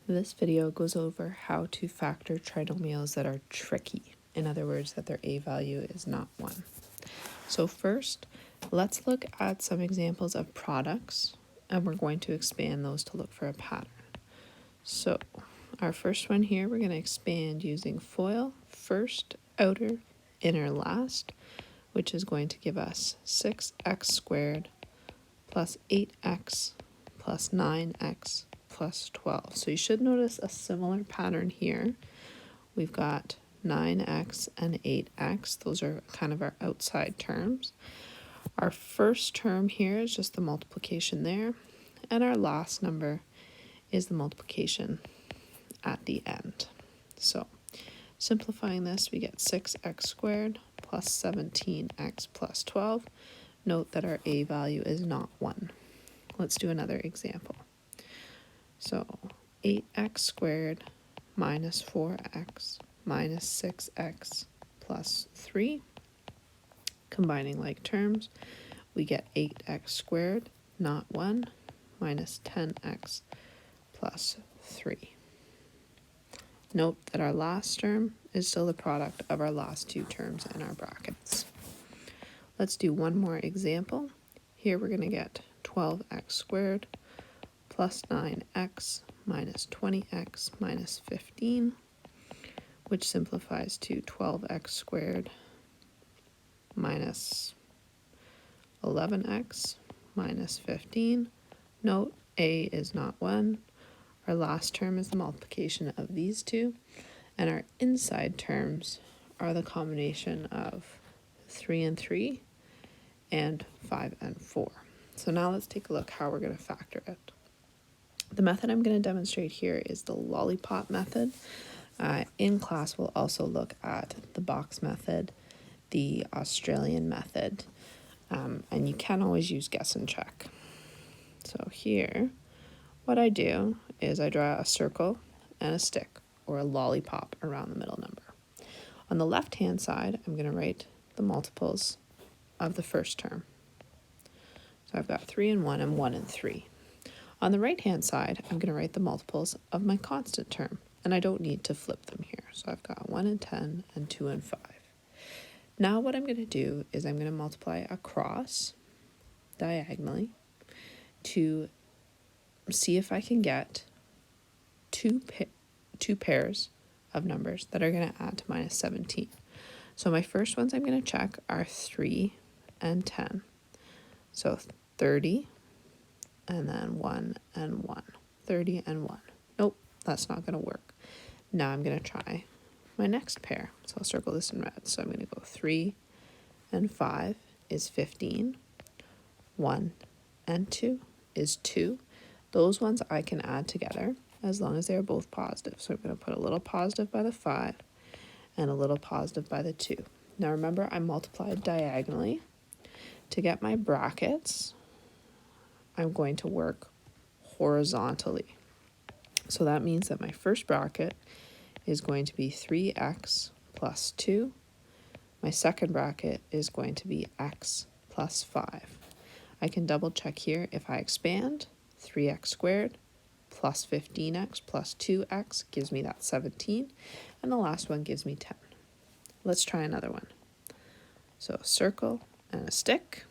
This video goes over how to factor trinomials that are tricky. In other words, that their a value is not 1. So first, let's look at some examples of products, and we're going to expand those to look for a pattern. So our first one here, we're going to expand using FOIL, first, outer, inner, last, which is going to give us 6x squared plus 8x plus 9x plus 12. So you should notice a similar pattern here. We've got 9x and 8x. Those are kind of our outside terms. Our first term here is just the multiplication there, and our last number is the multiplication at the end. So simplifying this, we get 6x squared plus 17x plus 12. Note that our a value is not 1. Let's do another example. So 8x squared minus 4x minus 6x plus 3. Combining like terms, we get 8x squared, not 1, minus 10x plus 3. Note that our last term is still the product of our last two terms in our brackets. Let's do one more example. Here we're going to get 12x squared plus 9x minus 20x minus 15, which simplifies to 12x squared minus 11x minus 15. Note a is not 1. Our last term is the multiplication of these two, and our inside terms are the combination of 3 and 3 and 5 and 4. So now let's take a look how we're going to factor it. The method I'm going to demonstrate here is the lollipop method. In class, we'll also look at the box method, the Australian method, and you can always use guess and check. So here, what I do is I draw a circle and a stick, or a lollipop, around the middle number. On the left-hand side, I'm going to write the multiples of the first term. So I've got 3 and 1 and 1 and 3. On the right-hand side, I'm going to write the multiples of my constant term, and I don't need to flip them here. So I've got 1 and 10 and 2 and 5. Now what I'm going to do is I'm going to multiply across diagonally to see if I can get two pairs of numbers that are going to add to minus 17. So my first ones I'm going to check are 3 and 10. So 30 and then 1 and 1. 30 and 1. Nope, that's not going to work. Now I'm going to try my next pair. So I'll circle this in red. So I'm going to go 3 and 5 is 15. 1 and 2 is 2. Those ones I can add together as long as they are both positive. So I'm going to put a little positive by the 5 and a little positive by the 2. Now remember, I multiplied diagonally. To get my brackets, I'm going to work horizontally. So that means that my first bracket is going to be 3x plus 2. My second bracket is going to be x plus 5. I can double check here. If I expand, 3x squared plus 15x plus 2x gives me that 17, and the last one gives me 10. Let's try another one. So a circle and a stick.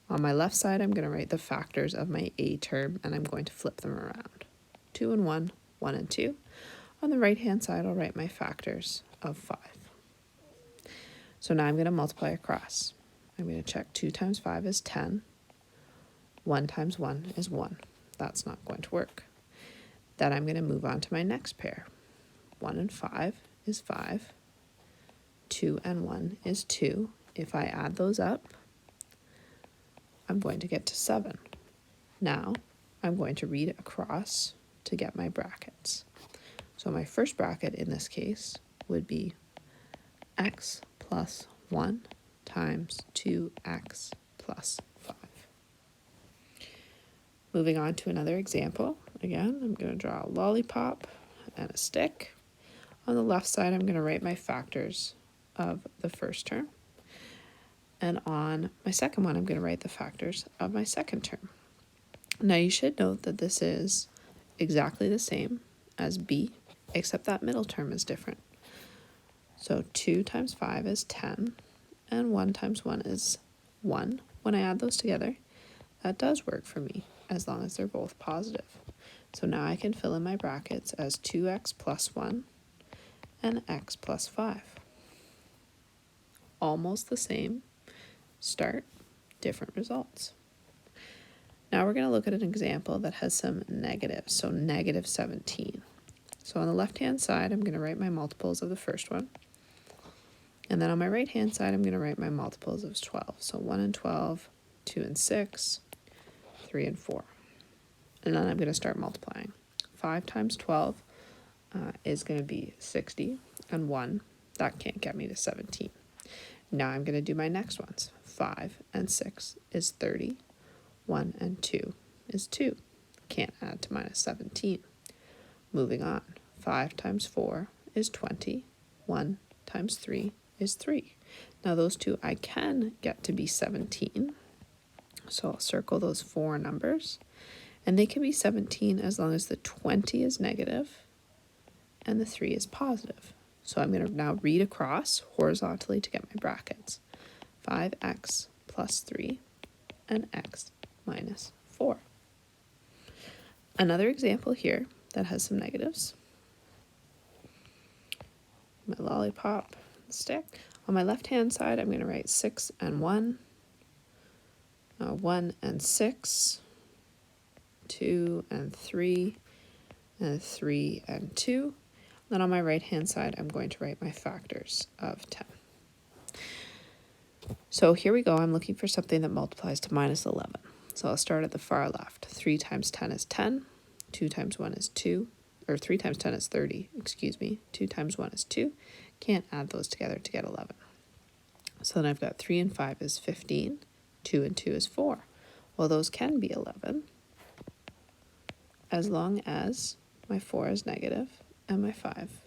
On my left side, I'm going to write the factors of my a term, and I'm going to flip them around. 2 and 1, 1 and 2. On the right-hand side, I'll write my factors of 5. So now I'm going to multiply across. I'm going to check 2 times 5 is 10. 1 times 1 is 1. That's not going to work. Then I'm going to move on to my next pair. 1 and 5 is 5. 2 and 1 is 2. If I add those up, I'm going to get to 7. Now, I'm going to read across to get my brackets. So my first bracket in this case would be x plus 1 times 2x plus 5. Moving on to another example. Again, I'm going to draw a lollipop and a stick. On the left side, I'm going to write my factors of the first term. And on my second one, I'm going to write the factors of my second term. Now you should note that this is exactly the same as b, except that middle term is different. So 2 times 5 is 10, and 1 times 1 is 1. When I add those together, that does work for me, as long as they're both positive. So now I can fill in my brackets as 2x plus 1 and x plus 5. Almost the same. Start, different results. Now we're going to look at an example that has some negatives, so negative 17. So on the left-hand side, I'm going to write my multiples of the first one. And then on my right-hand side, I'm going to write my multiples of 12. So 1 and 12, 2 and 6, 3 and 4. And then I'm going to start multiplying. 5 times 12 is going to be 60, and 1, that can't get me to 17. Now I'm going to do my next ones. 5 and 6 is 30. 1 and 2 is 2. Can't add to minus 17. Moving on. 5 times 4 is 20. 1 times 3 is 3. Now those two I can get to be 17. So I'll circle those 4 numbers. And they can be 17 as long as the 20 is negative and the 3 is positive. So I'm going to now read across horizontally to get my brackets. 5x plus 3 and x minus 4. Another example here that has some negatives. My lollipop stick. On my left-hand side, I'm going to write 6 and 1, 1 and 6, 2 and 3, and 3 and 2. Then on my right-hand side, I'm going to write my factors of 10. So here we go. I'm looking for something that multiplies to minus 11. So I'll start at the far left. 3 times 10 is 10. 2 times 1 is 2. Or 3 times 10 is 30, excuse me. 2 times 1 is 2. Can't add those together to get 11. So then I've got 3 and 5 is 15. 2 and 2 is 4. Well, those can be 11 as long as my 4 is negative and my 5,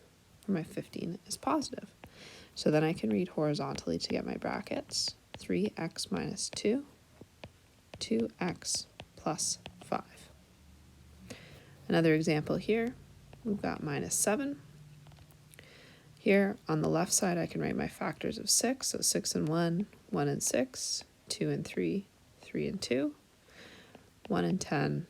or my 15, is positive. So then I can read horizontally to get my brackets. 3x minus 2, 2x plus 5. Another example here, we've got minus 7. Here on the left side, I can write my factors of 6. So 6 and 1, 1 and 6, 2 and 3, 3 and 2, 1 and 10,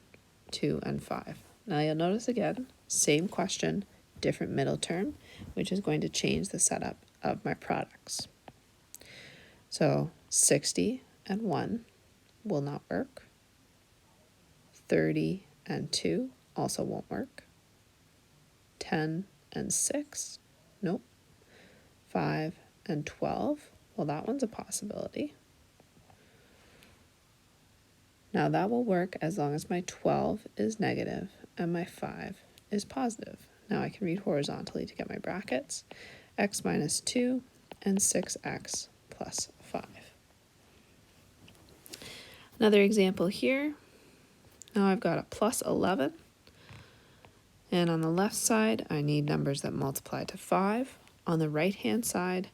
2 and 5. Now you'll notice again, same question, different middle term, which is going to change the setup of my products. So 60 and 1 will not work. 30 and 2 also won't work. 10 and 6, nope. 5 and 12, well, that one's a possibility. Now that will work as long as my 12 is negative and my 5 is positive. Now I can read horizontally to get my brackets. X minus 2 and 6x plus 5. Another example here. Now I've got a plus 11. And on the left side, I need numbers that multiply to 5. On the right-hand side,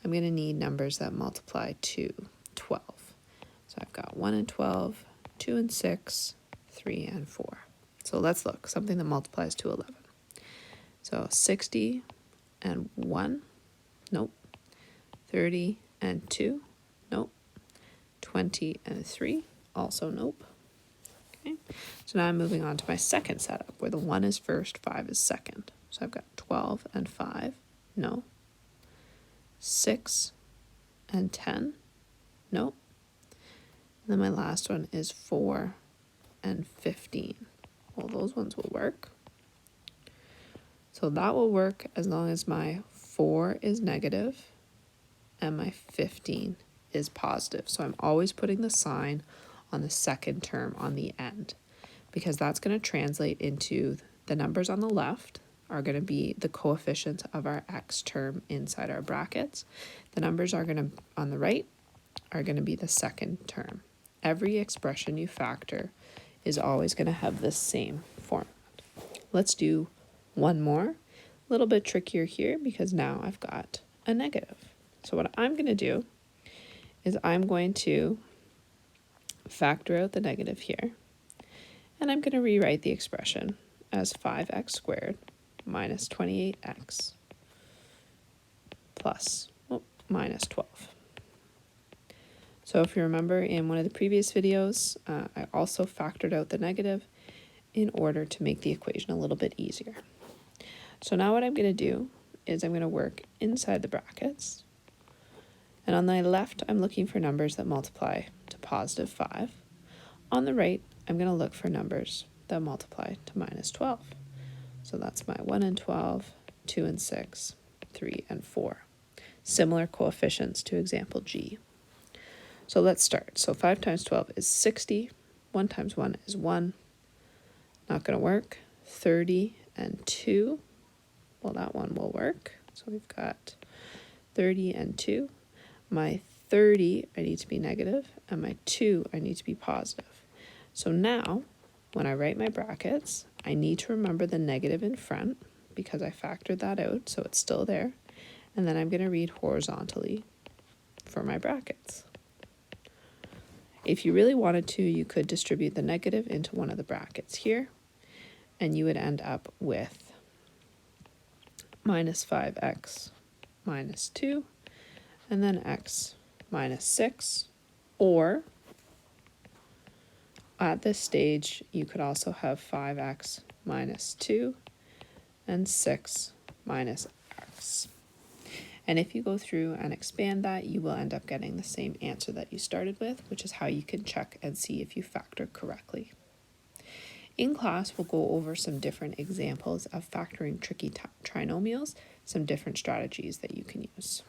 I'm going to need numbers that multiply to 12. So I've got 1 and 12, 2 and 6, 3 and 4. So let's look, something that multiplies to 11. So 60 and 1, nope. 30 and 2, nope. 20 and 3, also nope. Okay, so now I'm moving on to my second setup, where the 1 is first, 5 is second. So I've got 12 and 5, no. 6 and 10, nope. And then my last one is 4 and 15. Well, those ones will work. So that will work as long as my 4 is negative and my 15 is positive. So I'm always putting the sign on the second term on the end, because that's going to translate into the numbers on the left are going to be the coefficients of our x term inside our brackets. The numbers are going to, on the right, are going to be the second term. Every expression you factor is always going to have this same format. Let's do one more. A little bit trickier here because now I've got a negative. So what I'm going to do is I'm going to factor out the negative here, and I'm going to rewrite the expression as 5x squared minus 28x plus minus 12. So if you remember in one of the previous videos, I also factored out the negative in order to make the equation a little bit easier. So now what I'm going to do is I'm going to work inside the brackets. And on the left, I'm looking for numbers that multiply to positive 5. On the right, I'm going to look for numbers that multiply to minus 12. So that's my 1 and 12, 2 and 6, 3 and 4. Similar coefficients to example G. So let's start. So 5 times 12 is 60. 1 times 1 is 1. Not going to work. 30 and 2. Well, that one will work. So we've got 30 and 2. My 30, I need to be negative, and my 2, I need to be positive. So now, when I write my brackets, I need to remember the negative in front because I factored that out, so it's still there. And then I'm going to read horizontally for my brackets. If you really wanted to, you could distribute the negative into one of the brackets here, and you would end up with minus 5x minus 2, and then x minus 6, or at this stage, you could also have 5x minus 2 and 6 minus x. And if you go through and expand that, you will end up getting the same answer that you started with, which is how you can check and see if you factored correctly. In class, we'll go over some different examples of factoring tricky trinomials, some different strategies that you can use.